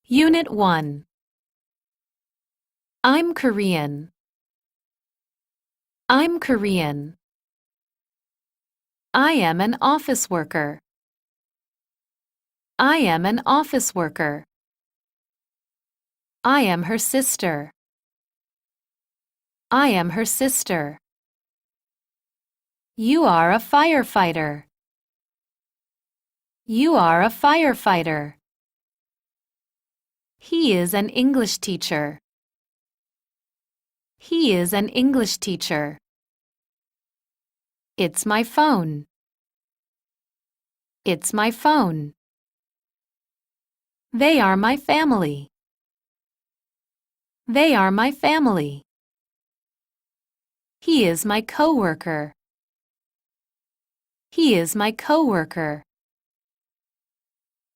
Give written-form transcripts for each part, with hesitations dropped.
Unit 1. I'm Korean. I'm Korean. I am an office worker. I am an office worker. I am her sister. I am her sister. You are a firefighter. You are a firefighter. He is an English teacher. He is an English teacher. It's my phone. It's my phone. They are my family. They are my family. He is my coworker. He is my coworker.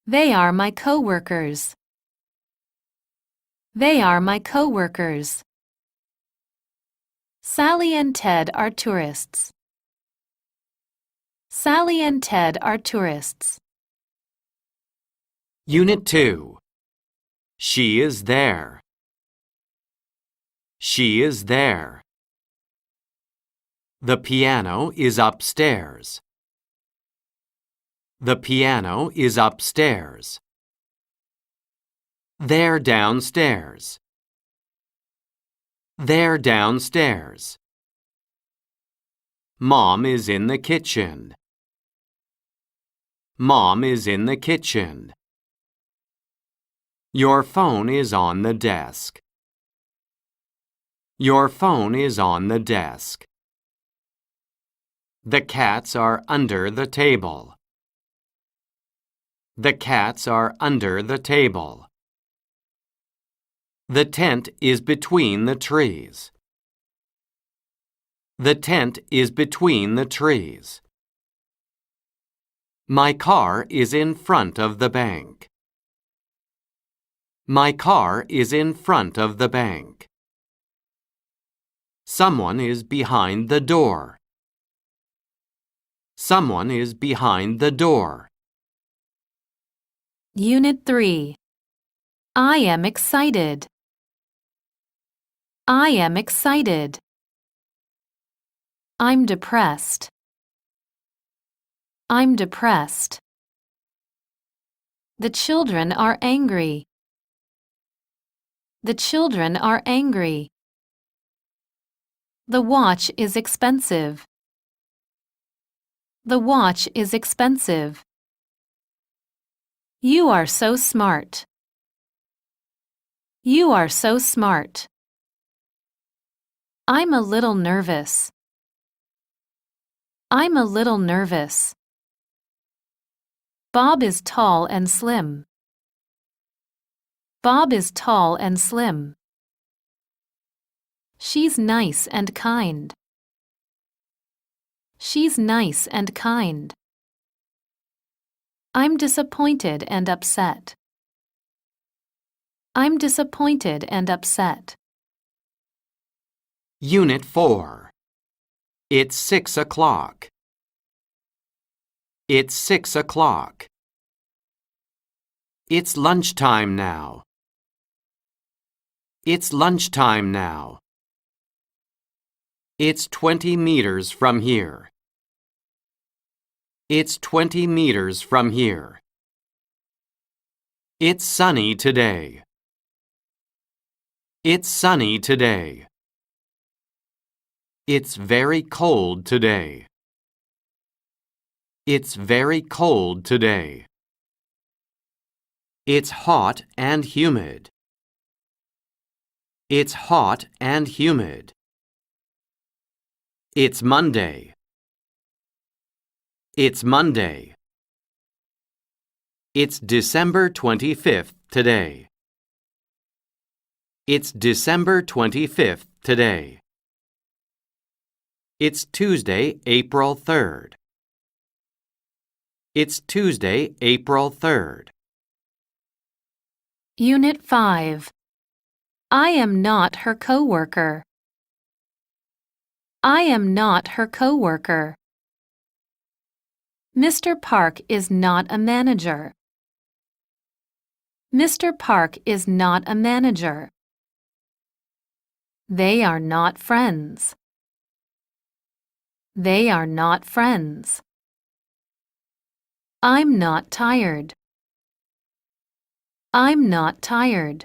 They are my coworkers. They are my coworkers. Sally and Ted are tourists. Sally and Ted are tourists. Unit 2. She is there. She is there. The piano is upstairs. The piano is upstairs. They're downstairs. They're downstairs. Mom is in the kitchen. Mom is in the kitchen. Your phone is on the desk. Your phone is on the desk. The cats are under the table. The cats are under the table. The tent is between the trees. The tent is between the trees. My car is in front of the bank. My car is in front of the bank. Someone is behind the door. Someone is behind the door. Unit 3. I am excited. I am excited. I'm depressed. I'm depressed. The children are angry. The children are angry. The watch is expensive. The watch is expensive. You are so smart. You are so smart. I'm a little nervous. I'm a little nervous. Bob is tall and slim. Bob is tall and slim. She's nice and kind. She's nice and kind. I'm disappointed and upset. I'm disappointed and upset. Unit 4. It's 6 o'clock. It's 6 o'clock. It's lunchtime now. It's lunchtime now. It's 20 meters from here. It's 20 meters from here. It's sunny today. It's sunny today. It's very cold today. It's very cold today. It's hot and humid. It's hot and humid. It's Monday. It's Monday. It's December 25th today. It's December 25th today. It's Tuesday, April 3rd. It's Tuesday, April 3rd. Unit 5. I am not her coworker. I am not her coworker. Mr. Park is not a manager. Mr. Park is not a manager. They are not friends. They are not friends. I'm not tired. I'm not tired.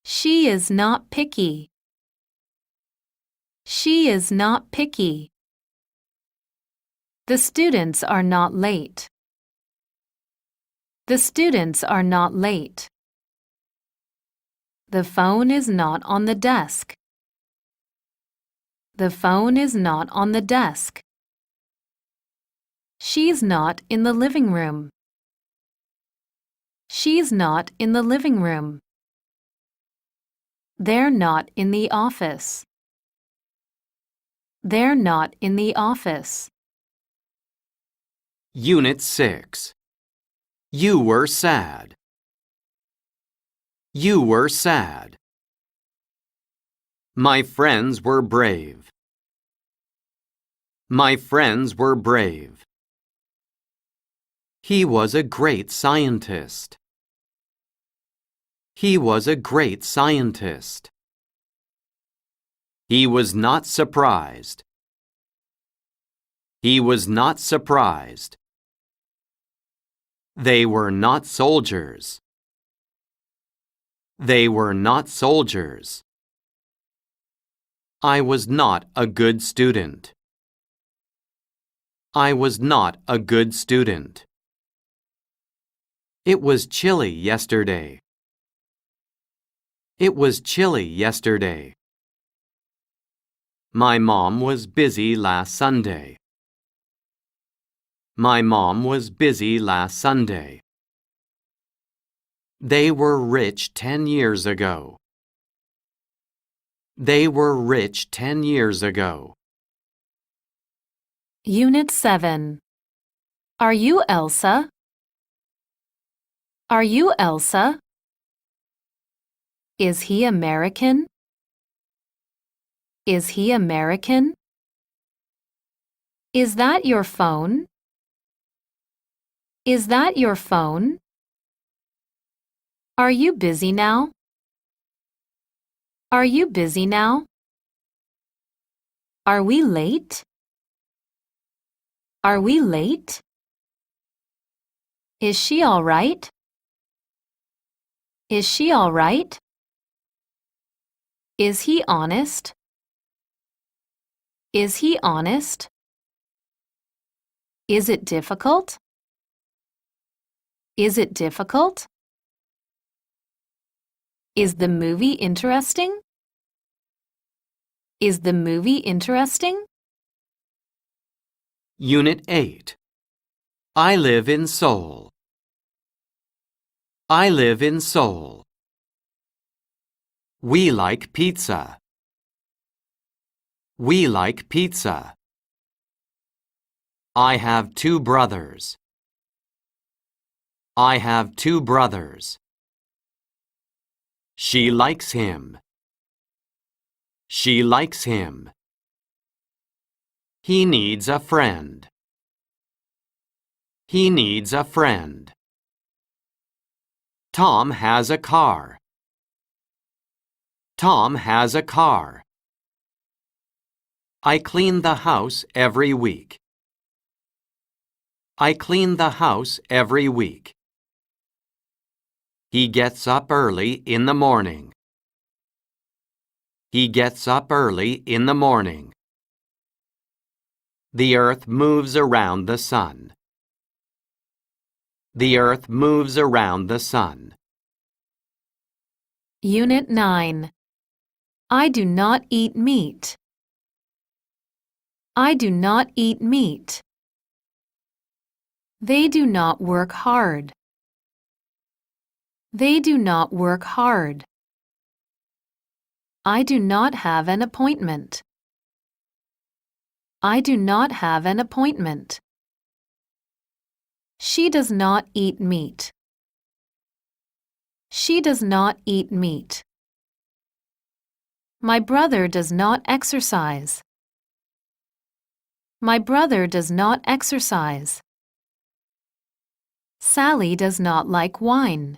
She is not picky. She is not picky. The students are not late. The students are not late. The phone is not on the desk. The phone is not on the desk. She's not in the living room. She's not in the living room. They're not in the office. They're not in the office. Unit 6. You were sad. You were sad. My friends were brave. My friends were brave. He was a great scientist. He was a great scientist. He was not surprised. He was not surprised. They were not soldiers. They were not soldiers. I was not a good student. I was not a good student. It was chilly yesterday. It was chilly yesterday. My mom was busy last Sunday. My mom was busy last Sunday. They were rich 10 years ago. They were rich 10 years ago. Unit 7. Are you Elsa? Are you Elsa? Is he American? Is he American? Is that your phone? Is that your phone? Are you busy now? Are you busy now? Are we late? Are we late? Is she all right? Is she all right? Is he honest? Is he honest? Is it difficult? Is it difficult? Is the movie interesting? Is the movie interesting? Unit 8. I live in Seoul. I live in Seoul. We like pizza. We like pizza. I have 2 brothers. I have 2 brothers. She likes him. She likes him. He needs a friend. He needs a friend. Tom has a car. Tom has a car. I clean the house every week. I clean the house every week. He gets up early in the morning. He gets up early in the morning. The earth moves around the sun. The earth moves around the sun. Unit 9. I do not eat meat. I do not eat meat. They do not work hard. They do not work hard. I do not have an appointment. I do not have an appointment. She does not eat meat. She does not eat meat. My brother does not exercise. My brother does not exercise. Sally does not like wine.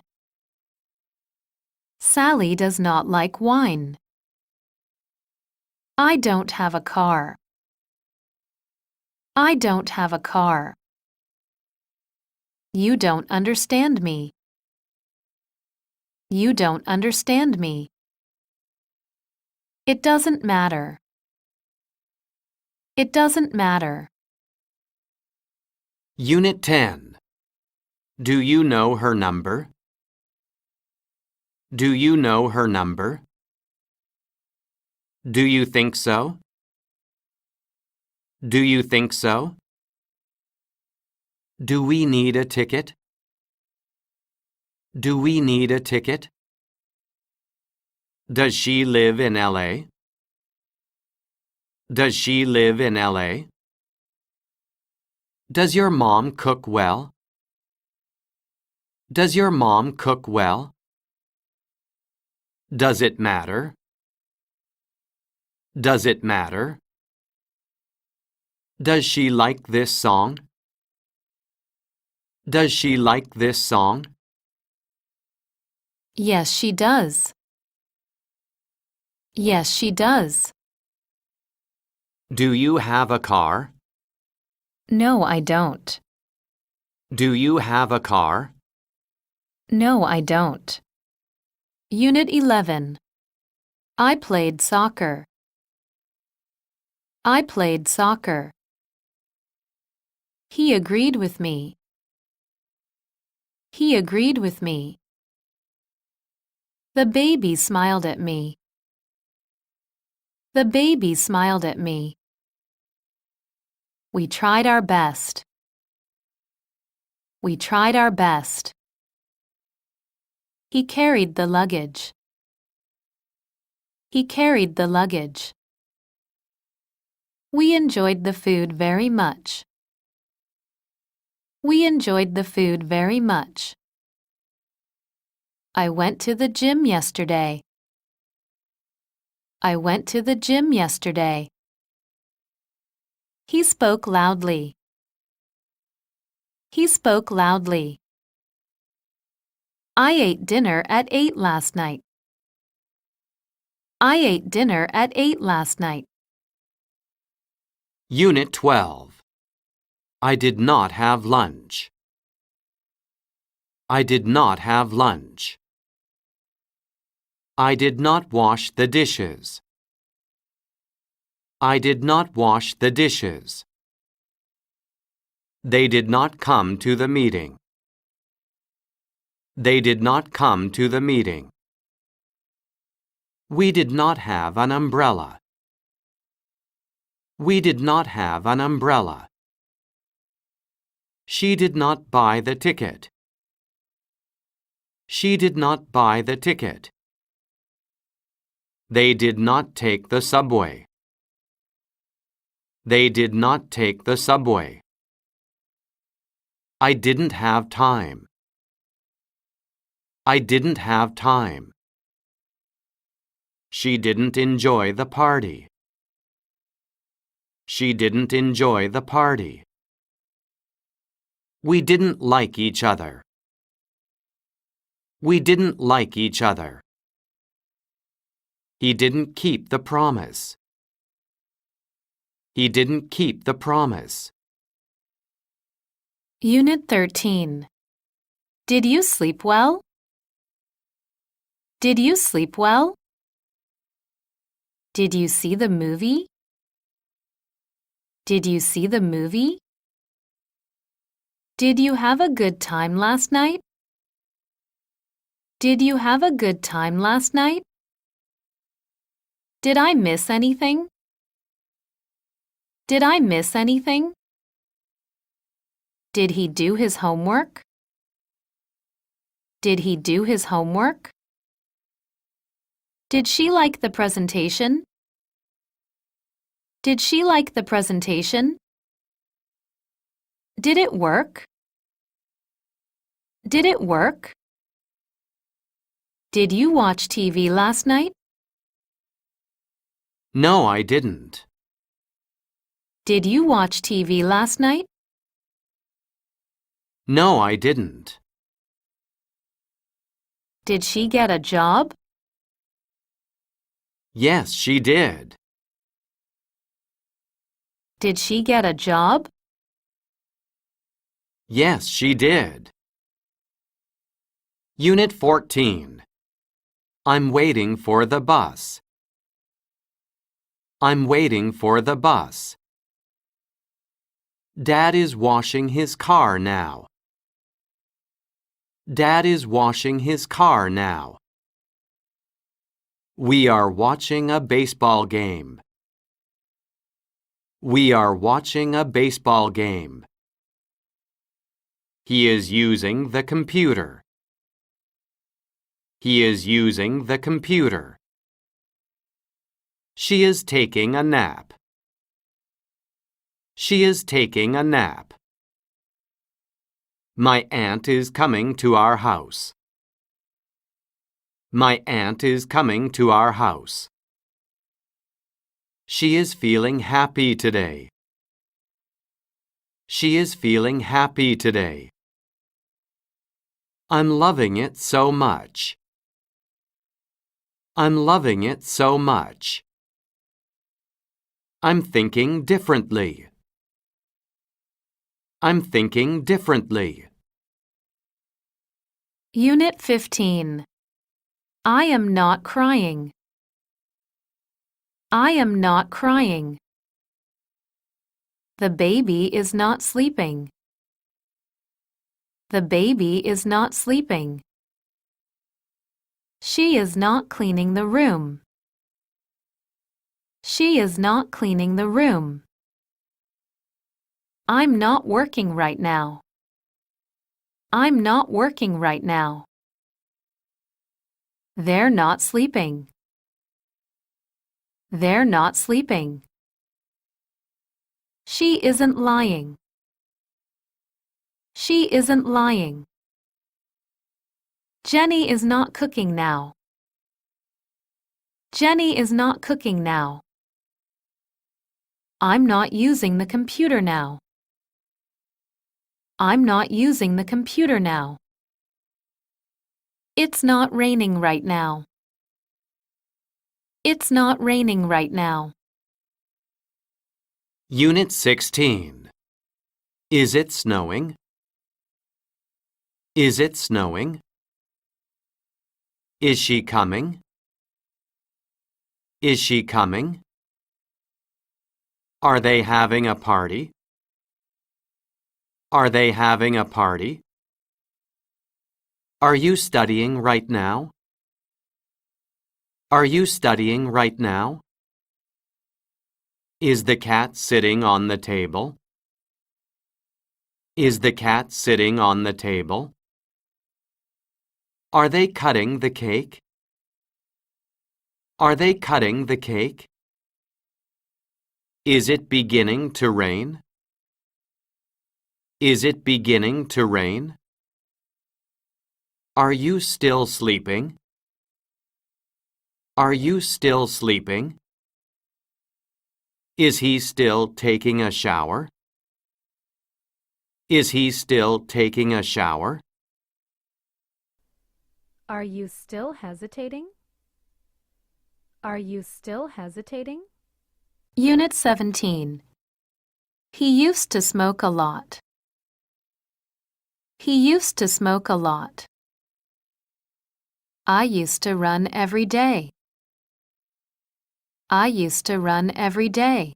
Sally does not like wine. I don't have a car. I don't have a car. You don't understand me. You don't understand me. It doesn't matter. It doesn't matter. Unit 10. Do you know her number? Do you know her number? Do you think so? Do you think so? Do we need a ticket? Do we need a ticket? Does she live in LA? Does she live in LA? Does your mom cook well? Does your mom cook well? Does it matter? Does it matter? Does she like this song? Does she like this song? Yes, she does. Yes, she does. Do you have a car? No, I don't. Do you have a car? No, I don't. Unit 11. I played soccer. I played soccer. He agreed with me. He agreed with me. The baby smiled at me. The baby smiled at me. We tried our best. We tried our best. He carried the luggage. He carried the luggage. We enjoyed the food very much. We enjoyed the food very much. I went to the gym yesterday. I went to the gym yesterday. He spoke loudly. He spoke loudly. I ate dinner at 8 last night. I ate dinner at 8 last night. Unit 12. I did not have lunch. I did not have lunch. I did not wash the dishes. I did not wash the dishes. They did not come to the meeting. They did not come to the meeting. We did not have an umbrella. We did not have an umbrella. She did not buy the ticket. She did not buy the ticket. They did not take the subway. They did not take the subway. I didn't have time. I didn't have time. She didn't enjoy the party. She didn't enjoy the party. We didn't like each other. We didn't like each other. He didn't keep the promise. He didn't keep the promise. Unit 13. Did you sleep well? Did you sleep well? Did you see the movie? Did you see the movie? Did you have a good time last night? Did you have a good time last night? Did I miss anything? Did I miss anything? Did he do his homework? Did he do his homework? Did she like the presentation? Did she like the presentation? Did it work? Did it work? Did you watch TV last night? No, I didn't. Did you watch TV last night? No, I didn't. Did she get a job? Yes, she did. Did she get a job? Yes, she did. Unit 14. I'm waiting for the bus. I'm waiting for the bus. Dad is washing his car now. Dad is washing his car now. We are watching a baseball game. We are watching a baseball game. He is using the computer. He is using the computer. She is taking a nap. She is taking a nap. My aunt is coming to our house. My aunt is coming to our house. She is feeling happy today. She is feeling happy today. I'm loving it so much. I'm loving it so much. I'm thinking differently. I'm thinking differently. Unit 15. I am not crying. I am not crying. The baby is not sleeping. The baby is not sleeping. She is not cleaning the room. She is not cleaning the room. I'm not working right now. I'm not working right now. They're not sleeping. They're not sleeping. She isn't lying. She isn't lying. Jenny is not cooking now. Jenny is not cooking now. I'm not using the computer now. I'm not using the computer now. It's not raining right now. It's not raining right now. Unit 16. Is it snowing? Is it snowing? Is she coming? Is she coming? Are they having a party? Are they having a party? Are you studying right now? Are you studying right now? Is the cat sitting on the table? Is the cat sitting on the table? Are they cutting the cake? Are they cutting the cake? Is it beginning to rain? Is it beginning to rain? Are you still sleeping? Are you still sleeping? Is he still taking a shower? Is he still taking a shower? Are you still hesitating? Are you still hesitating? Unit 17. He used to smoke a lot. He used to smoke a lot. I used to run every day. I used to run every day.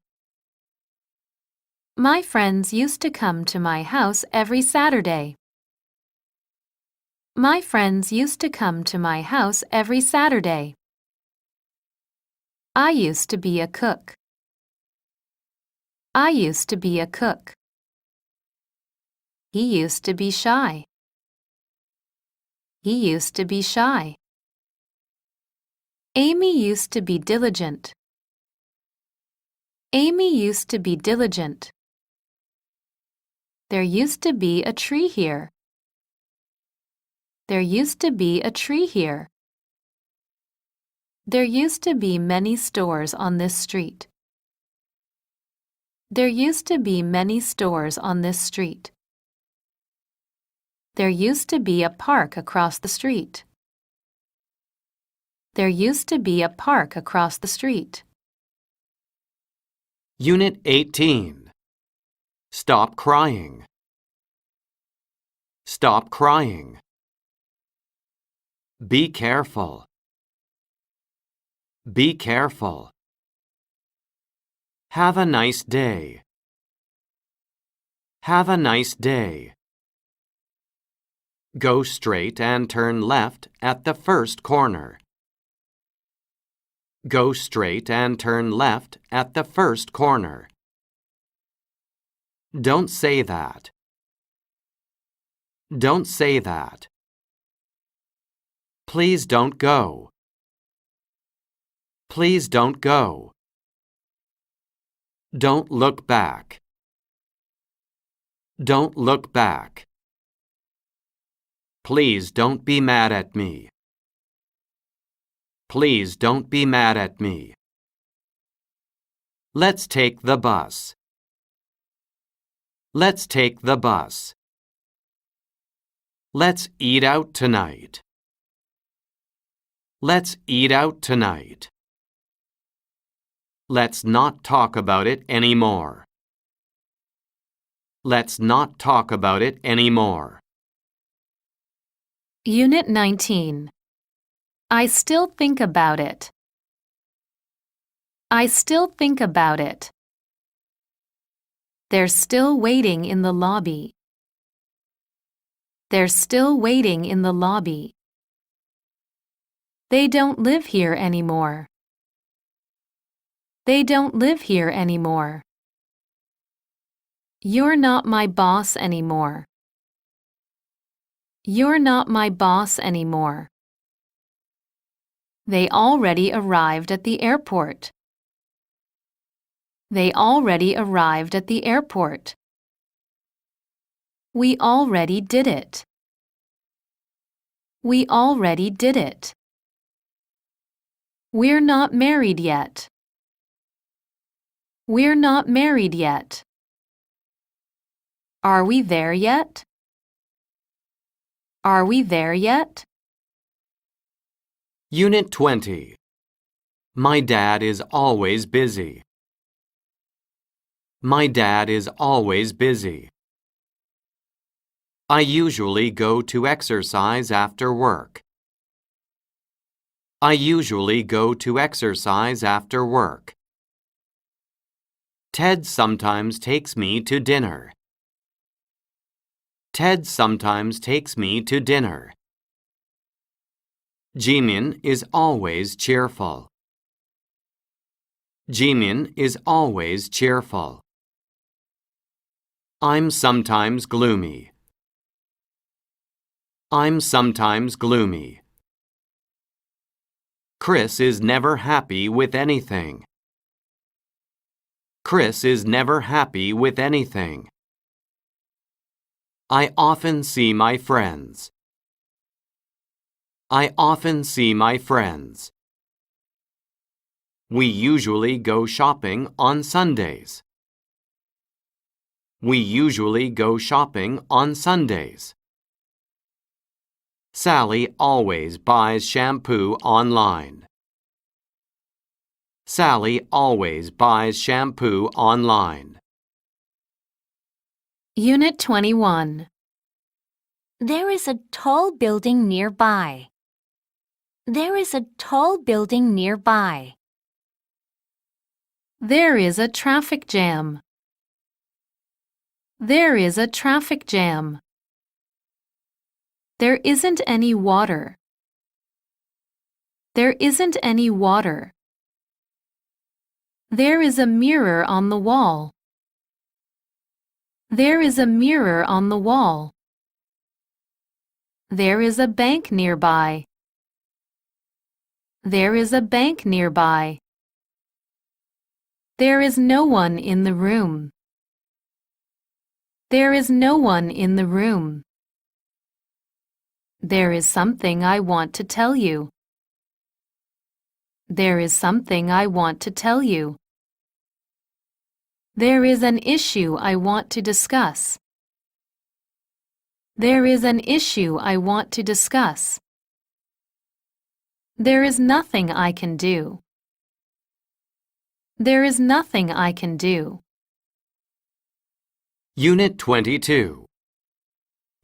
My friends used to come to my house every Saturday. My friends used to come to my house every Saturday. I used to be a cook. I used to be a cook. He used to be shy. He used to be shy. Amy used to be diligent. Amy used to be diligent. There used to be a tree here. There used to be a tree here. There used to be many stores on this street. There used to be many stores on this street. There used to be a park across the street. There used to be a park across the street. Unit 18. Stop crying. Stop crying. Be careful. Be careful. Have a nice day. Have a nice day. Go straight and turn left at the first corner. Go straight and turn left at the first corner. Don't say that. Don't say that. Please don't go. Please don't go. Don't look back. Don't look back. Please don't be mad at me. Please don't be mad at me. Let's take the bus. Let's take the bus. Let's eat out tonight. Let's eat out tonight. Let's not talk about it anymore. Let's not talk about it anymore. Unit 19. I still think about it. I still think about it. They're still waiting in the lobby. They're still waiting in the lobby. They don't live here anymore. They don't live here anymore. You're not my boss anymore. You're not my boss anymore. They already arrived at the airport. They already arrived at the airport. We already did it. We already did it. We're not married yet. We're not married yet. Are we there yet? Are we there yet? Unit 20. My dad is always busy. My dad is always busy. I usually go to exercise after work. I usually go to exercise after work. Ted sometimes takes me to dinner. Ted sometimes takes me to dinner. Jimin is always cheerful. Jimin is always cheerful. I'm sometimes gloomy. I'm sometimes gloomy. Chris is never happy with anything. Chris is never happy with anything. I often see my friends. I often see my friends. We usually go shopping on Sundays. We usually go shopping on Sundays. Sally always buys shampoo online. Sally always buys shampoo online. Unit 21. There is a tall building nearby. There is a tall building nearby. There is a traffic jam. There is a traffic jam. There isn't any water. There isn't any water. There is a mirror on the wall. There is a mirror on the wall. There is a bank nearby. There is a bank nearby. There is no one in the room. There is no one in the room. There is something I want to tell you. There is something I want to tell you. There is an issue I want to discuss. There is an issue I want to discuss. There is nothing I can do. There is nothing I can do. Unit 22.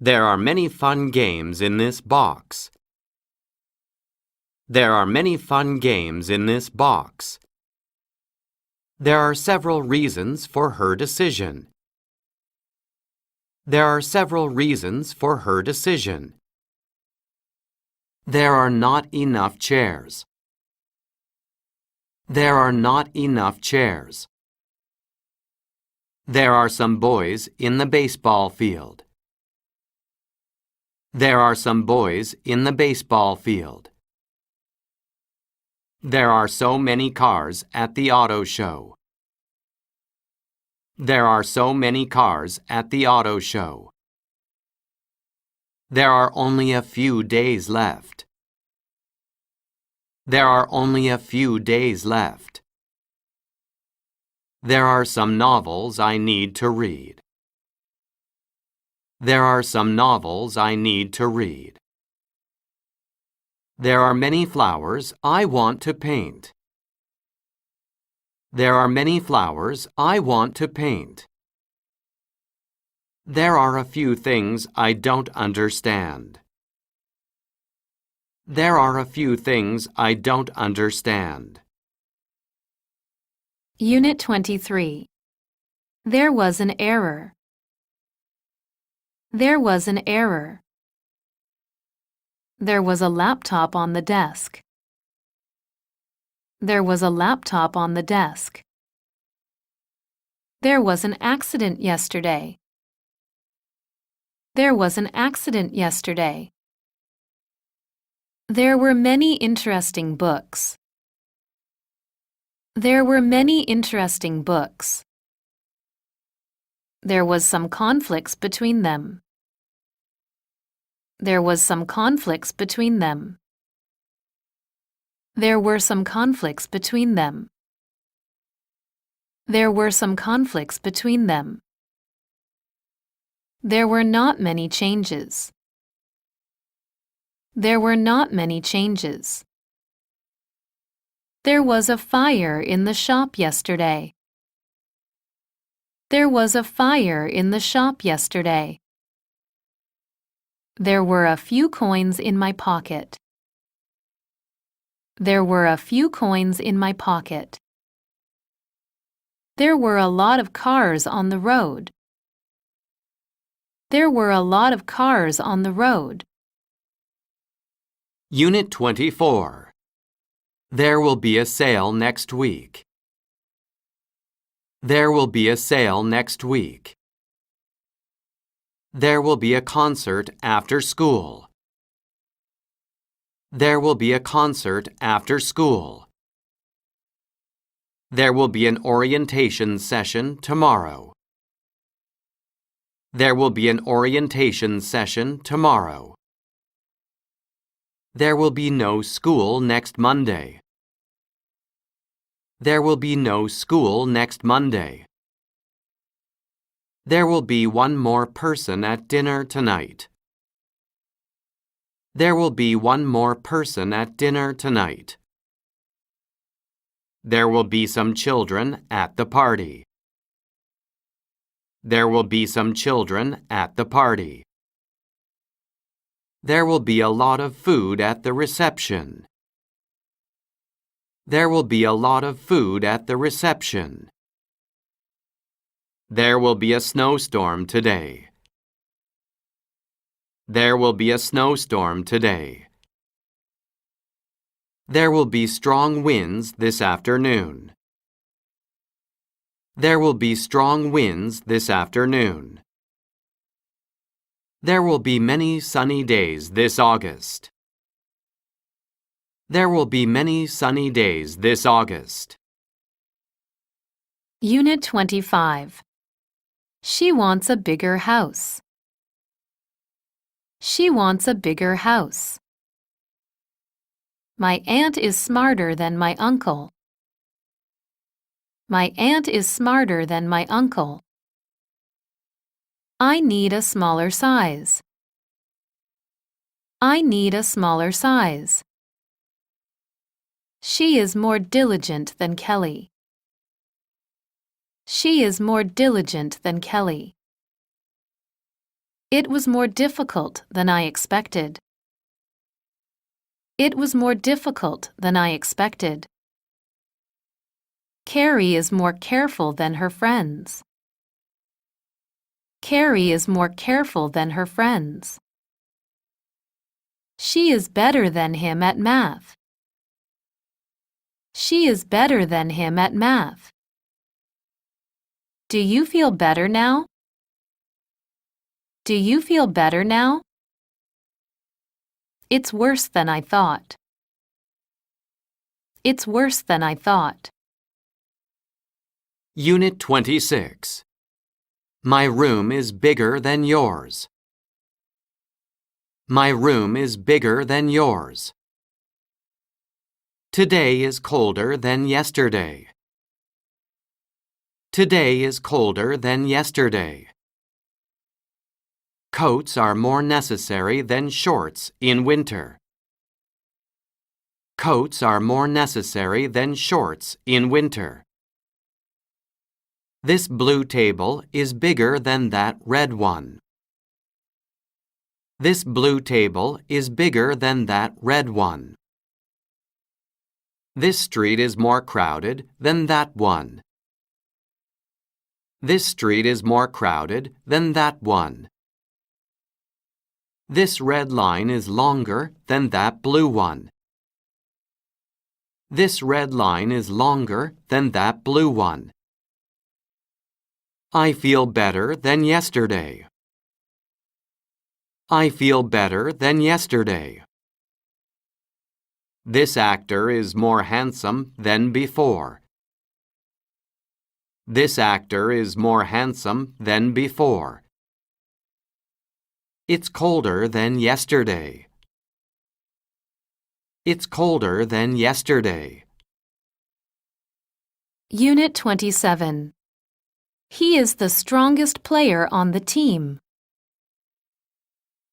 There are many fun games in this box. There are many fun games in this box. There are several reasons for her decision. There are several reasons for her decision. There are not enough chairs. There are not enough chairs. There are some boys in the baseball field. There are some boys in the baseball field. There are so many cars at the auto show. There are so many cars at the auto show. There are only a few days left. There are only a few days left. There are some novels I need to read. There are some novels I need to read. There are many flowers I want to paint. There are many flowers I want to paint. There are a few things I don't understand. There are a few things I don't understand. Unit 23. There was an error. There was an error. There was a laptop on the desk. There was a laptop on the desk. There was an accident yesterday. There was an accident yesterday. There were many interesting books. There were many interesting books. There was some conflicts between them. There was some conflicts between them. There were some conflicts between them. There were some conflicts between them. There were not many changes. There were not many changes. There was a fire in the shop yesterday. There was a fire in the shop yesterday. There were a few coins in my pocket. There were a few coins in my pocket. There were a lot of cars on the road. There were a lot of cars on the road. Unit 24. There will be a sale next week. There will be a sale next week. There will be a concert after school. There will be a concert after school. There will be an orientation session tomorrow. There will be an orientation session tomorrow. There will be no school next Monday. There will be no school next Monday. There will be one more person at dinner tonight. There will be one more person at dinner tonight. There will be some children at the party. There will be some children at the party. There will be a lot of food at the reception. There will be a lot of food at the reception. There will be a snowstorm today. There will be a snowstorm today. There will be strong winds this afternoon. There will be strong winds this afternoon. There will be many sunny days this August. There will be many sunny days this August. Unit 25. She wants a bigger house. She wants a bigger house. My aunt is smarter than my uncle. My aunt is smarter than my uncle. I need a smaller size. I need a smaller size. She is more diligent than Kelly. She is more diligent than Kelly. It was more difficult than I expected. It was more difficult than I expected. Carrie is more careful than her friends. Carrie is more careful than her friends. She is better than him at math. She is better than him at math. Do you feel better now? Do you feel better now? It's worse than I thought. It's worse than I thought. Unit 26. My room is bigger than yours. My room is bigger than yours. Today is colder than yesterday. Today is colder than yesterday. Coats are more necessary than shorts in winter. Coats are more necessary than shorts in winter. This blue table is bigger than that red one. This blue table is bigger than that red one. This street is more crowded than that one. This street is more crowded than that one. This red line is longer than that blue one. This red line is longer than that blue one. I feel better than yesterday. I feel better than yesterday. This actor is more handsome than before. This actor is more handsome than before. It's colder than yesterday. It's colder than yesterday. Unit 27. He is the strongest player on the team.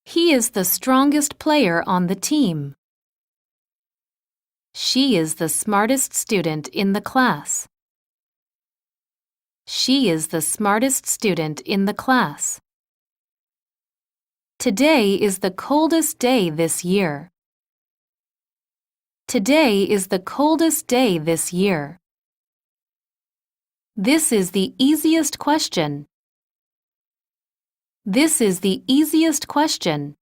He is the strongest player on the team. She is the smartest student in the class. She is the smartest student in the class. Today is the coldest day this year. Today is the coldest day this year. This is the easiest question. This is the easiest question.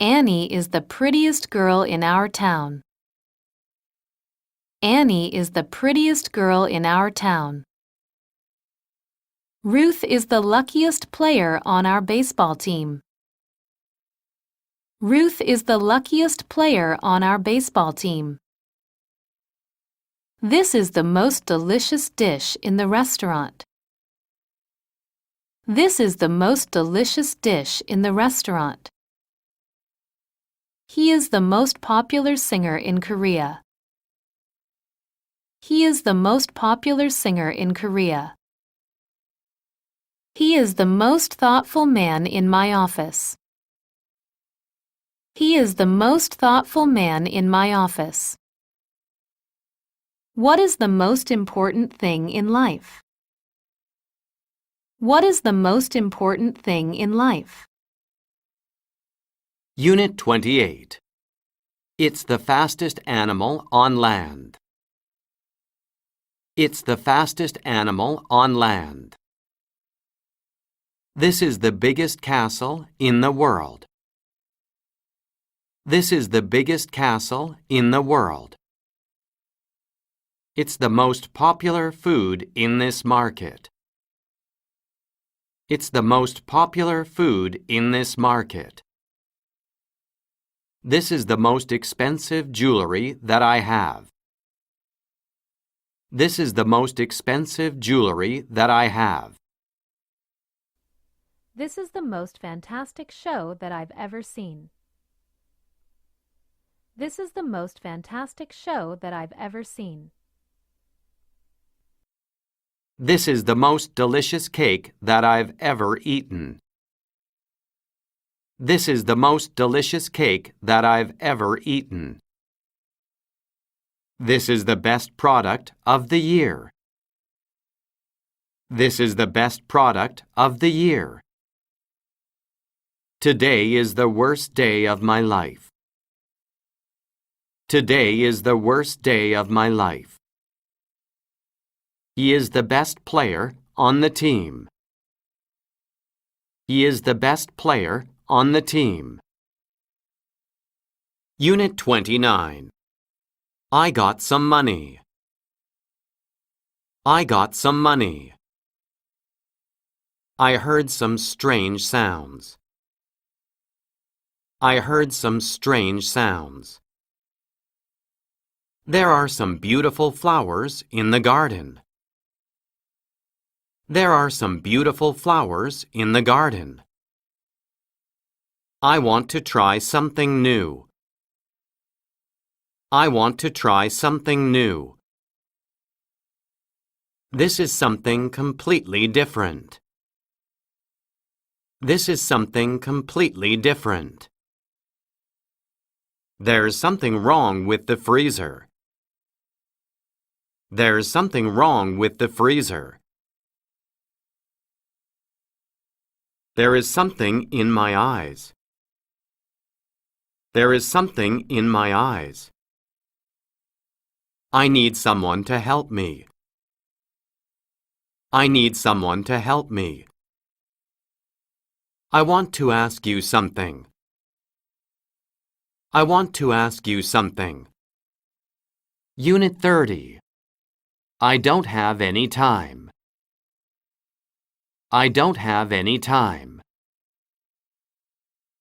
Annie is the prettiest girl in our town. Annie is the prettiest girl in our town. Ruth is the luckiest player on our baseball team. Ruth is the luckiest player on our baseball team. This is the most delicious dish in the restaurant. This is the most delicious dish in the restaurant. He is the most popular singer in Korea. He is the most popular singer in Korea. He is the most thoughtful man in my office. He is the most thoughtful man in my office. What is the most important thing in life? What is the most important thing in life? Unit 28. It's the fastest animal on land. It's the fastest animal on land. This is the biggest castle in the world. This is the biggest castle in the world. It's the most popular food in this market. It's the most popular food in this market. This is the most expensive jewelry that I have. This is the most expensive jewelry that I have. This is the most fantastic show that I've ever seen. This is the most fantastic show that I've ever seen. This is the most delicious cake that I've ever eaten. This is the most delicious cake that I've ever eaten. This is the best product of the year. This is the best product of the year. Today is the worst day of my life. Today is the worst day of my life. He is the best player on the team. He is the best player on the team. Unit 29. I got some money. I got some money. I heard some strange sounds. I heard some strange sounds. There are some beautiful flowers in the garden. There are some beautiful flowers in the garden. I want to try something new. I want to try something new. This is something completely different. This is something completely different. There's something wrong with the freezer. There's something wrong with the freezer. There is something in my eyes. There is something in my eyes. I need someone to help me. I need someone to help me. I want to ask you something. I want to ask you something. Unit 30. I don't have any time. I don't have any time.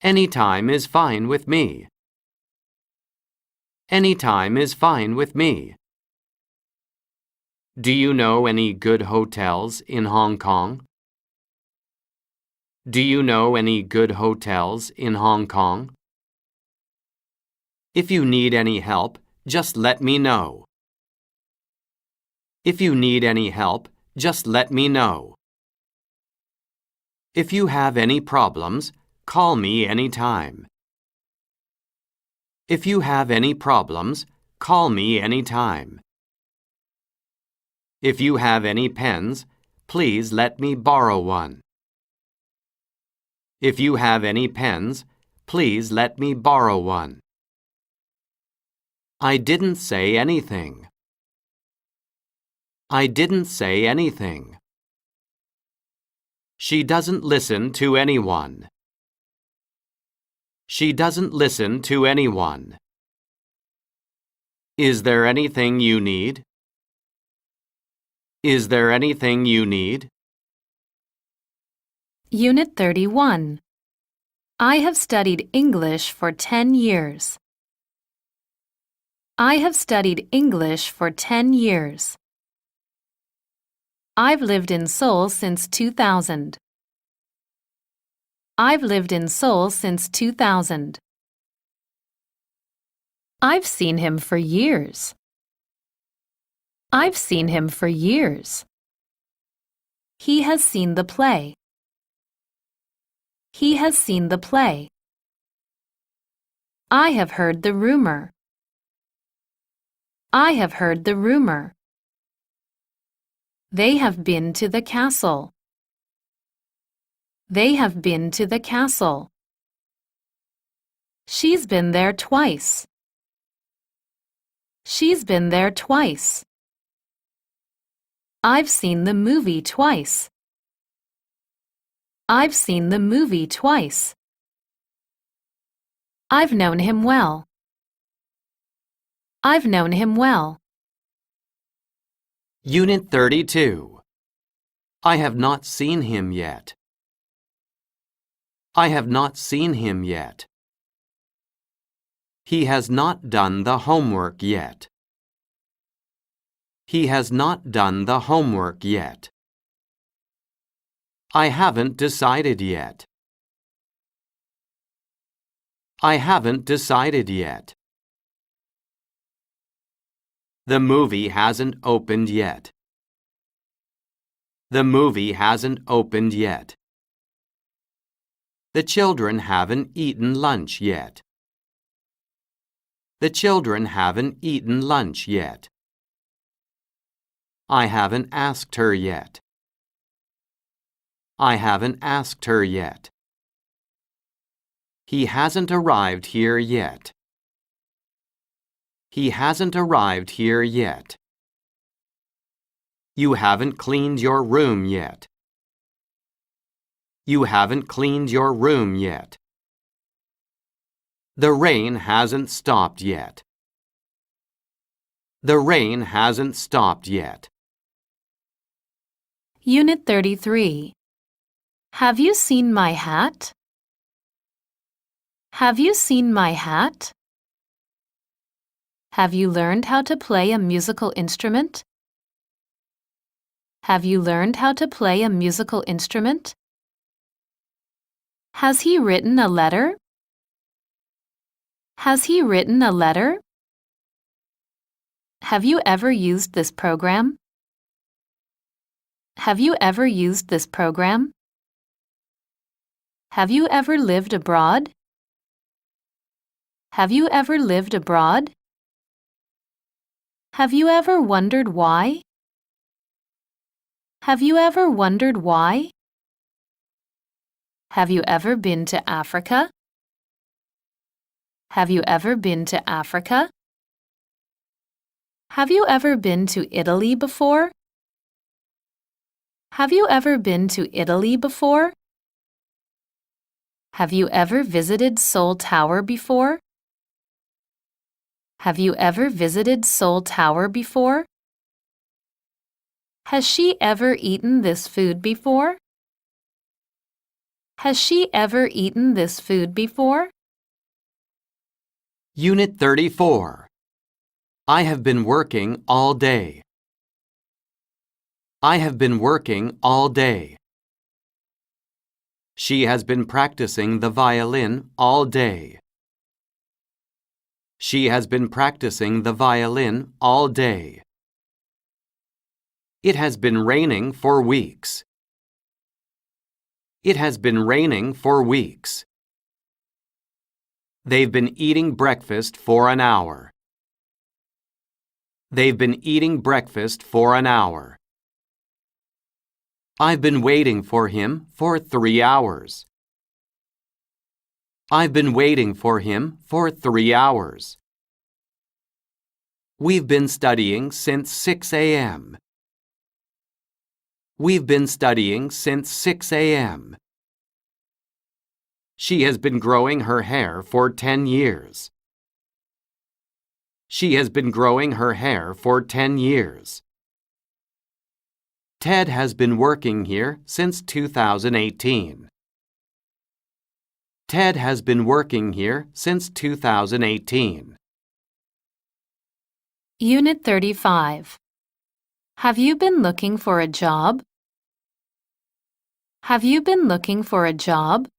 Any time is fine with me. Any time is fine with me. Do you know any good hotels in Hong Kong? Do you know any good hotels in Hong Kong? If you need any help, just let me know. If you need any help, just let me know. If you have any problems, call me anytime. If you have any problems, call me anytime. If you have any pens, please let me borrow one. If you have any pens, please let me borrow one. I didn't say anything. I didn't say anything. She doesn't listen to anyone. She doesn't listen to anyone. Is there anything you need? Is there anything you need? Unit 31. I have studied English for 10 years. I have studied English for 10 years. I've lived in Seoul since 2000. I've lived in Seoul since 2000. I've seen him for years. I've seen him for years. He has seen the play. He has seen the play. I have heard the rumor. I have heard the rumor. They have been to the castle. They have been to the castle. She's been there twice. She's been there twice. I've seen the movie twice. I've seen the movie twice. I've known him well. I've known him well. Unit 32. I have not seen him yet. I have not seen him yet. He has not done the homework yet. He has not done the homework yet. I haven't decided yet. I haven't decided yet. The movie hasn't opened yet. The movie hasn't opened yet. The children haven't eaten lunch yet. The children haven't eaten lunch yet. I haven't asked her yet. I haven't asked her yet. He hasn't arrived here yet. He hasn't arrived here yet. You haven't cleaned your room yet. You haven't cleaned your room yet. The rain hasn't stopped yet. The rain hasn't stopped yet. Unit 33. Have you seen my hat? Have you seen my hat? Have you learned how to play a musical instrument? Have you learned how to play a musical instrument? Has he written a letter? Has he written a letter? Have you ever used this program? Have you ever used this program? Have you ever lived abroad? Have you ever lived abroad? Have you ever wondered why? Have you ever wondered why? Have you ever been to Africa? Have you ever been to Africa? Have you ever been to Italy before? Have you ever been to Italy before? Have you ever visited Seoul Tower before? Have you ever visited Seoul Tower before? Has she ever eaten this food before? Has she ever eaten this food before? Unit 34. I have been working all day. I have been working all day. She has been practicing the violin all day. She has been practicing the violin all day. It has been raining for weeks. It has been raining for weeks. They've been eating breakfast for an hour. They've been eating breakfast for an hour. I've been waiting for him for 3 hours. I've been waiting for him for 3 hours. We've been studying since 6 a.m. We've been studying since 6 a.m. She has been growing her hair for 10 years. She has been growing her hair for 10 years. Ted has been working here since 2018. Ted has been working here since 2018. Unit 35. Have you been looking for a job? Have you been looking for a job?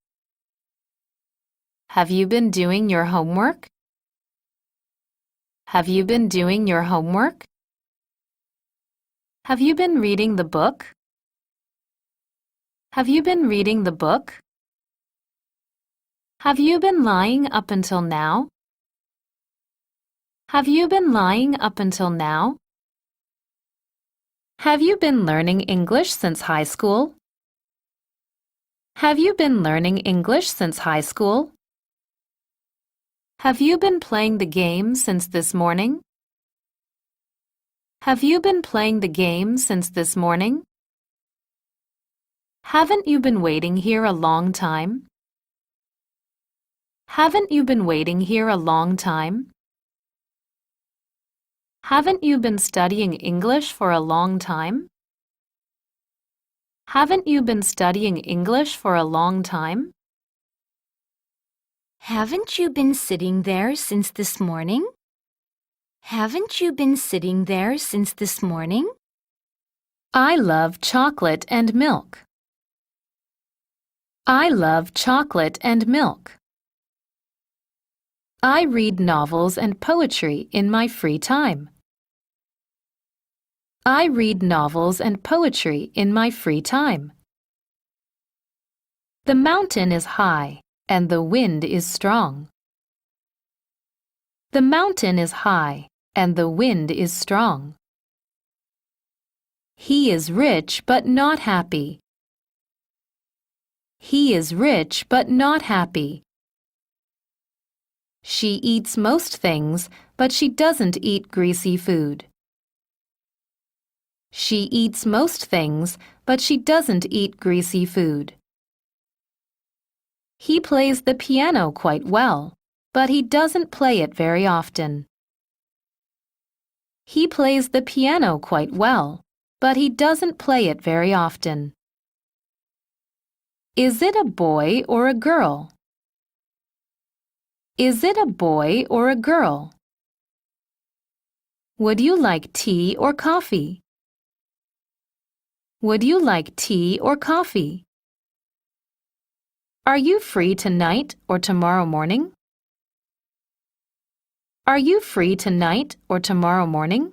Have you been doing your homework? Have you been doing your homework? Have you been reading the book? Have you been reading the book? Have you been lying up until now? Have you been lying up until now? Have you been learning English since high school? Have you been learning English since high school? Have you been playing the game since this morning? Have you been playing the game since this morning? Haven't you been waiting here a long time? Haven't you been waiting here a long time? Haven't you been studying English for a long time? Haven't you been studying English for a long time? Haven't you been sitting there since this morning? Haven't you been sitting there since this morning? I love chocolate and milk. I love chocolate and milk. I read novels and poetry in my free time. I read novels and poetry in my free time. The mountain is high, and the wind is strong. The mountain is high, and the wind is strong. He is rich but not happy. He is rich but not happy. She eats most things, but she doesn't eat greasy food. She eats most things, but she doesn't eat greasy food. He plays the piano quite well, but he doesn't play it very often. He plays the piano quite well, but he doesn't play it very often. Is it a boy or a girl? Is it a boy or a girl? Would you like tea or coffee? Would you like tea or coffee? Are you free tonight or tomorrow morning? Are you free tonight or tomorrow morning?